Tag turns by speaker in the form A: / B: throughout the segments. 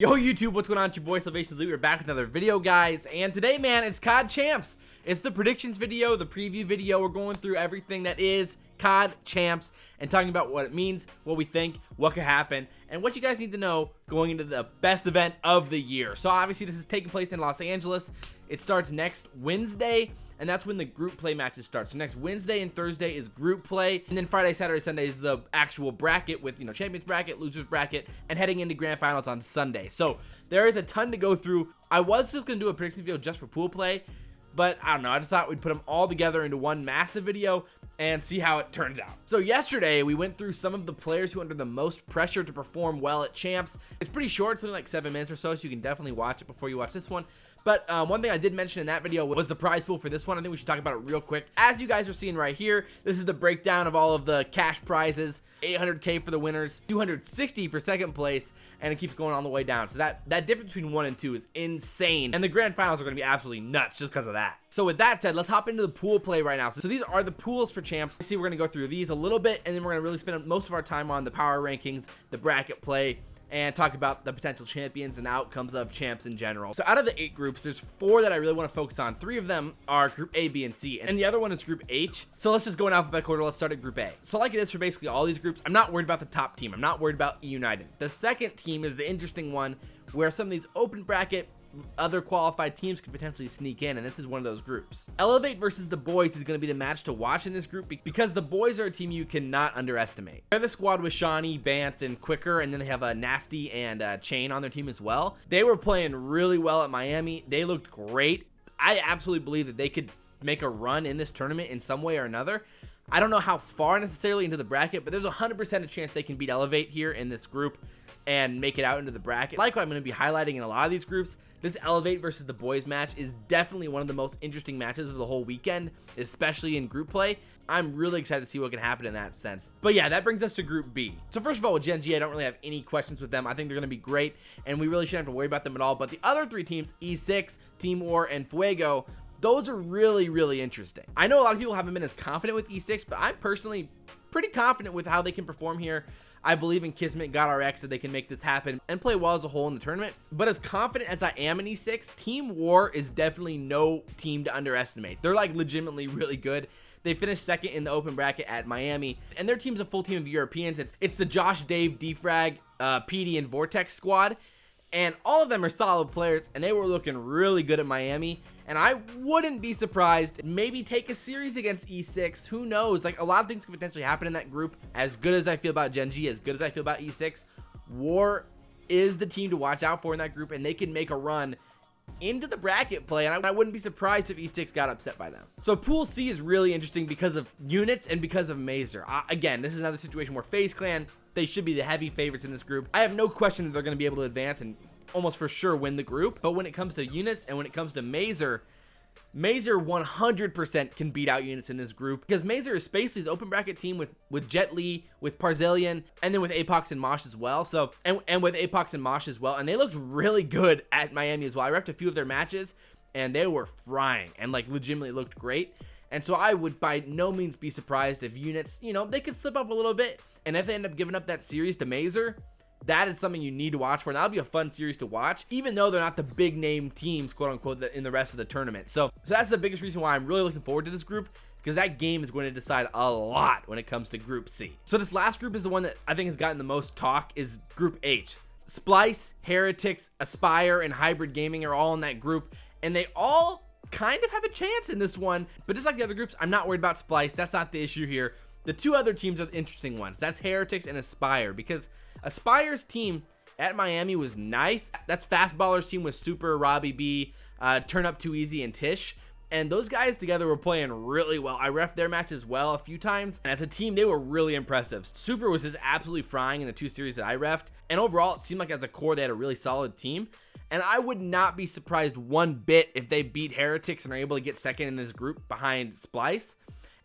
A: Yo YouTube, what's going on? It's your boy SalvationsElite. We're back with another video, guys, and today, man, it's CoD Champs. It's the predictions video, the preview video. We're going through everything that is CoD Champs and talking about what it means, what we think, what could happen, and what you guys need to know going into the best event of the year. So obviously this is taking place in Los Angeles. It starts next Wednesday, and that's when the group play matches start. So next Wednesday and Thursday is group play, and then Friday, Saturday, Sunday is the actual bracket with, champions bracket, losers bracket, and heading into grand finals on Sunday. So there is a ton to go through. I was just gonna do a prediction video just for pool play, but I don't know, I just thought we'd put them all together into one massive video and see how it turns out. So yesterday we went through some of the players who are under the most pressure to perform well at Champs. It's pretty short, it's only like 7 minutes or so, so you can definitely watch it before you watch this one. But one thing I did mention in that video was the prize pool for this one. I think we should talk about it real quick. As you guys are seeing right here, this is the breakdown of all of the cash prizes. 800K for the winners, 260 for second place, and it keeps going on the way down. So that difference between 1 and 2 is insane, and the grand finals are going to be absolutely nuts just because of that. So with that said, let's hop into the pool play right now. So these are the pools for Champs. See, we're going to go through these a little bit, and then we're going to really spend most of our time on the power rankings, the bracket play, and talk about the potential champions and outcomes of Champs in general. So out of the 8 groups, there's 4 that I really want to focus on. 3 of them are Group A, B, and C, and the other one is Group H. So let's just go in alphabetical order. Let's start at Group A. So like it is for basically all these groups, I'm not worried about the top team. I'm not worried about eUnited. The second team is the interesting one, where some of these open bracket other qualified teams could potentially sneak in, and this is one of those groups. Elevate versus the boys is going to be the match to watch in this group because the boys are a team you cannot underestimate. They're the squad with Shawnee, Bance, and Quicker, and then they have a Nasty and Chain on their team as well. They were playing really well at Miami. They looked great. I absolutely believe that they could make a run in this tournament in some way or another. I don't know how far necessarily into the bracket, but there's 100% a chance they can beat Elevate here in this group and make it out into the bracket. Like what I'm going to be highlighting in a lot of these groups, this Elevate versus the boys match is definitely one of the most interesting matches of the whole weekend, especially in group play. I'm really excited to see what can happen in that sense. But yeah, that brings us to Group B. So first of all, with GenG, I don't really have any questions with them. I think they're going to be great, and we really shouldn't have to worry about them at all. But the other 3 teams, E6, Team War, and Fuego, those are really, really interesting. I know a lot of people haven't been as confident with E6, but I'm personally pretty confident with how they can perform here. I believe in Kismet, GodRx, that they can make this happen and play well as a whole in the tournament. But as confident as I am in E6, Team War is definitely no team to underestimate. They're like legitimately really good. They finished second in the open bracket at Miami, and their team's a full team of Europeans. It's the Josh, Dave, Defrag, PD, and Vortex squad. And all of them are solid players, and they were looking really good at Miami. And I wouldn't be surprised, maybe take a series against E6. Who knows? Like, a lot of things could potentially happen in that group. As good as I feel about GenG, as good as I feel about E6, War is the team to watch out for in that group, and they can make a run into the bracket play, and I wouldn't be surprised if E6 got upset by them. So Pool C is really interesting because of units and because of Mazer. Again, this is another situation where FaZe Clan, they should be the heavy favorites in this group. I have no question that they're going to be able to advance and almost for sure win the group. But when it comes to units and when it comes to Mazer 100% can beat out units in this group, because Mazer is Spacely's open bracket team with Jet Li, with Parzillion, and then with Apox and Mosh as well. So and with Apox and Mosh as well, and they looked really good at Miami as well. I refed a few of their matches, and they were frying and like legitimately looked great. And so I would by no means be surprised if units, they could slip up a little bit, and if they end up giving up that series to Mazer, that is something you need to watch for, and that'll be a fun series to watch, even though they're not the big name teams, quote unquote, in the rest of the tournament. So that's the biggest reason why I'm really looking forward to this group, because that game is going to decide a lot when it comes to Group C. So this last group is the one that I think has gotten the most talk, is Group H. Splice, Heretics, Aspire, and Hybrid Gaming are all in that group, and they all kind of have a chance in this one. But just like the other groups, I'm not worried about Splice. That's not the issue here. The 2 other teams are the interesting ones. That's Heretics and Aspire, because Aspire's team at Miami was nice. That's Fastballer's team with Super, Robbie B, Turn Up Too Easy, and Tish. And those guys together were playing really well. I refed their match as well a few times, and as a team, they were really impressive. Super was just absolutely frying in the 2 series that I refed, and overall, it seemed like as a core, they had a really solid team. And I would not be surprised one bit if they beat Heretics and are able to get second in this group behind Splice.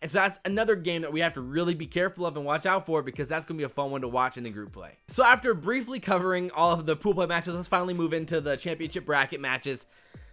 A: And so that's another game that we have to really be careful of and watch out for, because that's going to be a fun one to watch in the group play. So after briefly covering all of the pool play matches, let's finally move into the championship bracket matches.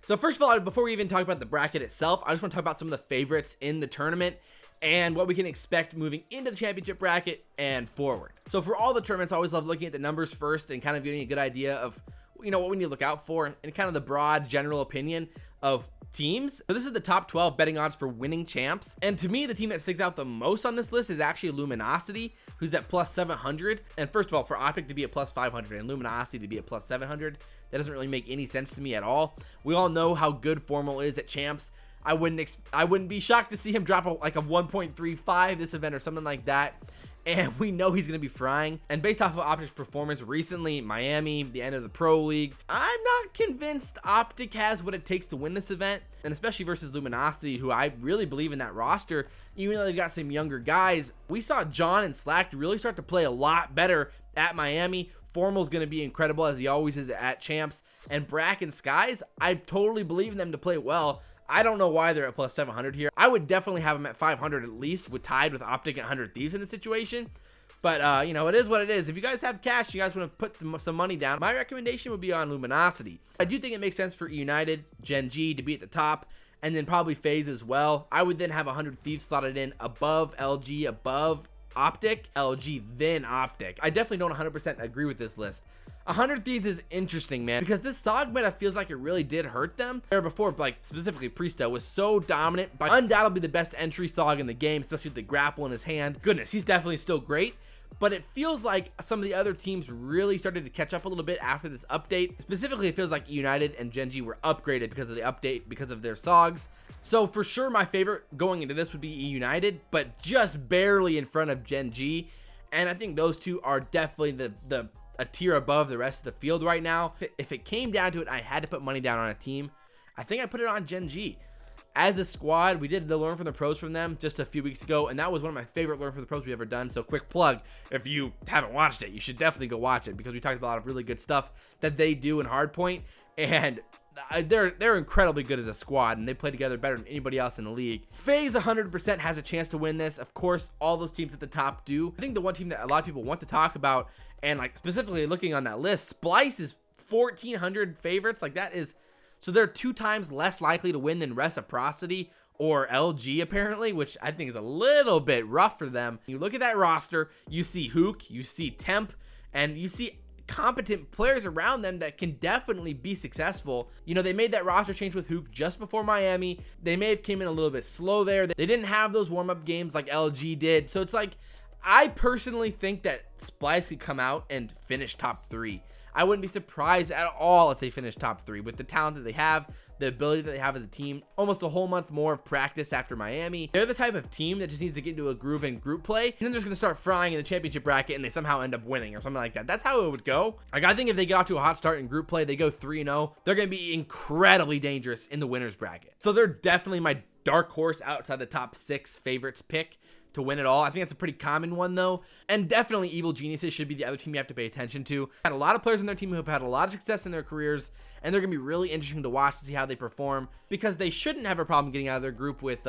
A: So first of all, before we even talk about the bracket itself, I just want to talk about some of the favorites in the tournament and what we can expect moving into the championship bracket and forward. So for all the tournaments, I always love looking at the numbers first and kind of getting a good idea of you know, what we need to look out for and kind of the broad general opinion of teams. So this is the top 12 betting odds for winning champs, and to me the team that sticks out the most on this list is actually Luminosity, who's at plus 700. And first of all, for OpTic to be at plus 500 and Luminosity to be at plus 700, that doesn't really make any sense to me at all. We all know how good Formal is at champs. I wouldn't be shocked to see him drop like a 1.35 this event or something like that. And we know he's going to be frying. And based off of OpTic's performance recently, Miami, the end of the Pro League, I'm not convinced OpTic has what it takes to win this event. And especially versus Luminosity, who I really believe in that roster. Even though they've got some younger guys, we saw John and Slack really start to play a lot better at Miami. Formal's going to be incredible, as he always is at champs. And Brack and Skies, I totally believe in them to play well. I don't know why they're at plus 700 here. I would definitely have them at 500 at least, tied with OpTic at 100 Thieves in the situation. But, you know, it is what it is. If you guys have cash, you guys want to put some money down, my recommendation would be on Luminosity. I do think it makes sense for eUnited, GenG to be at the top, and then probably FaZe as well. I would then have 100 Thieves slotted in above LG, above OpTic, LG, then OpTic. I definitely don't 100% agree with this list. 100 Thieves is interesting, man, because this SOG meta feels like it really did hurt them. Where before, like specifically Priesta was so dominant, by undoubtedly the best entry SOG in the game, especially with the grapple in his hand. Goodness, he's definitely still great. But it feels like some of the other teams really started to catch up a little bit after this update. Specifically, it feels like eUnited and GenG were upgraded because of the update, because of their SOGs. So for sure, my favorite going into this would be eUnited, but just barely in front of GenG. And I think those two are definitely a tier above the rest of the field right now. If it came down to it, I had to put money down on a team. I think I put it on GenG. As a squad, we did the Learn from the Pros from them just a few weeks ago, and that was one of my favorite Learn from the Pros we've ever done. So quick plug, if you haven't watched it, you should definitely go watch it, because we talked about a lot of really good stuff that they do in hardpoint, and they're incredibly good as a squad, and they play together better than anybody else in the league. FaZe 100% has a chance to win this. Of course, all those teams at the top do. I think the one team that a lot of people want to talk about, and like specifically looking on that list, Splice is 1,400 favorites. Like that is... So they're 2 times less likely to win than Reciprocity or LG, apparently, which I think is a little bit rough for them. You look at that roster, you see Huke, you see Temp, and you see competent players around them that can definitely be successful. You know, they made that roster change with Huke just before Miami. They may have came in a little bit slow there. They didn't have those warm-up games like LG did. So it's like, I personally think that Splice could come out and finish top 3. I wouldn't be surprised at all if they finish top 3 with the talent that they have, the ability that they have as a team, almost a whole month more of practice after Miami. They're the type of team that just needs to get into a groove in group play, and then they're just going to start frying in the championship bracket and they somehow end up winning or something like that. That's how it would go. Like, I think if they get off to a hot start in group play, they go 3-0, they're going to be incredibly dangerous in the winners bracket. So they're definitely my dark horse outside the top 6 favorites pick to win it all. I think that's a pretty common one though. And definitely Evil Geniuses should be the other team you have to pay attention to. Had a lot of players on their team who have had a lot of success in their careers, and they're gonna be really interesting to watch to see how they perform, because they shouldn't have a problem getting out of their group with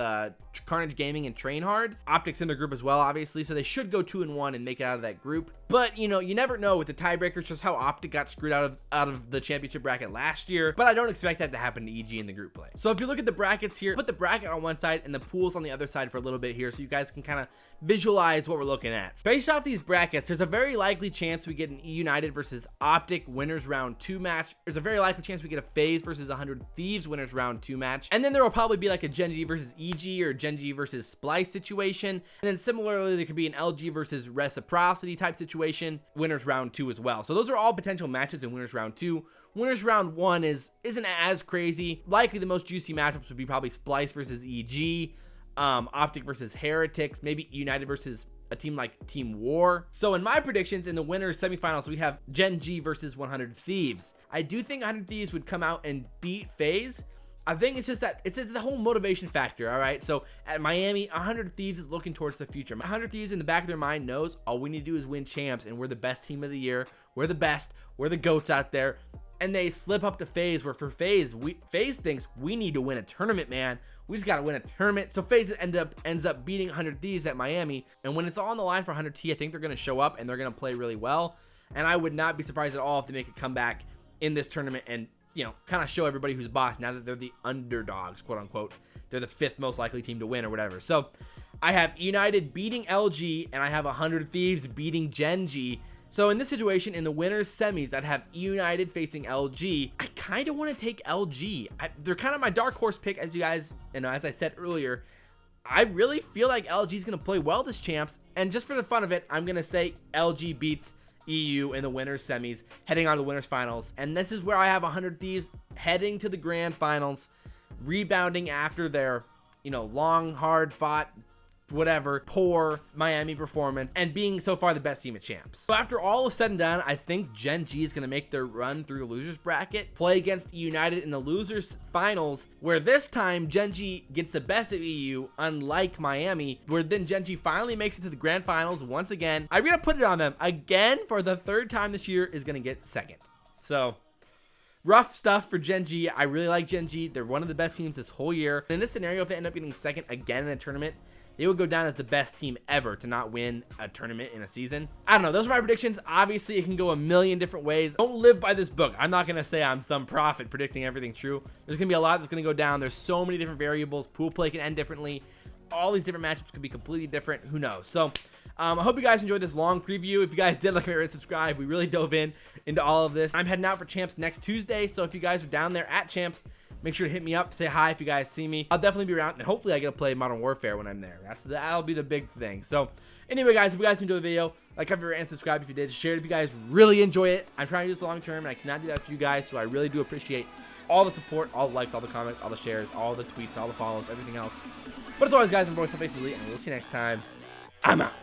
A: Carnage Gaming and Train Hard. OpTic's in their group as well, obviously, so they should go 2-1 and make it out of that group. But you know, you never know with the tiebreakers just how OpTic got screwed out of the championship bracket last year. But I don't expect that to happen to EG in the group play. So if you look at the brackets here, put the bracket on one side and the pools on the other side for a little bit here, so you guys can kind of visualize what we're looking at. Based off these brackets, there's a very likely chance we get an eUnited versus OpTic winners round 2 match. There's a very likely chance we get a FaZe versus 100 Thieves winners round 2 match. And then there will probably be like a GenG versus EG or GenG versus Splice situation. And then similarly, there could be an LG versus Reciprocity type situation, winners round 2 as well. So those are all potential matches in winners round 2. Winners round 1 isn't as crazy. Likely the most juicy matchups would be probably Splice versus EG, OpTic versus Heretics, maybe United versus a team like Team War. So in my predictions, in the winners semifinals, we have GenG versus 100 Thieves. I do think 100 Thieves would come out and beat FaZe. I think it's just the whole motivation factor, all right? So at Miami, 100 Thieves is looking towards the future. 100 Thieves in the back of their mind knows all we need to do is win champs, and we're the best team of the year. We're the best. We're the GOATs out there. And they slip up to FaZe, where for FaZe, FaZe thinks we need to win a tournament, man. We just got to win a tournament. So FaZe ends up beating 100 Thieves at Miami. And when it's all on the line for 100 T, I think they're going to show up and they're going to play really well. And I would not be surprised at all if they make a comeback in this tournament and, you know, kind of show everybody who's boss now that they're the underdogs, quote unquote. They're the 5th most likely team to win or whatever. So I have eUnited beating LG, and I have 100 Thieves beating GenG. So in this situation, in the winners semis that have eUnited facing LG, I kind of want to take LG. They're kind of my dark horse pick, as you guys, and as I said earlier, I really feel like LG is going to play well this champs. And just for the fun of it, I'm going to say LG beats EU in the winners semis, heading on to the winners finals. And this is where I have 100 Thieves heading to the grand finals, rebounding after their, long, hard fought, whatever, poor Miami performance, and being so far the best team at champs. So after all is said and done, I think GenG is going to make their run through the losers bracket, play against eUnited in the losers finals, where this time GenG gets the best of EU, unlike Miami, where then GenG finally makes it to the grand finals once again. I'm going to put it on them again for the third time this year, is going to get second. So rough stuff for GenG. I really like GenG. They're one of the best teams this whole year. In this scenario, if they end up getting second again in a tournament, they would go down as the best team ever to not win a tournament in a season. I don't know. Those are my predictions. Obviously, it can go a million different ways. Don't live by this book. I'm not going to say I'm some prophet predicting everything true. There's going to be a lot that's going to go down. There's so many different variables. Pool play can end differently. All these different matchups could be completely different. Who knows? So I hope you guys enjoyed this long preview. If you guys did, like, comment, rate, subscribe. We really dove into all of this. I'm heading out for champs next Tuesday. So if you guys are down there at champs, make sure to hit me up, say hi if you guys see me. I'll definitely be around, and hopefully I get to play Modern Warfare when I'm there. That'll be the big thing. So anyway, guys, if you guys enjoyed the video, like, comment, and subscribe if you did. Share it if you guys really enjoy it. I'm trying to do this long term, and I cannot do that for you guys, so I really do appreciate all the support, all the likes, all the comments, all the shares, all the tweets, all the follows, everything else. But as always, guys, I'm SalvationsElite, and we'll see you next time. I'm out.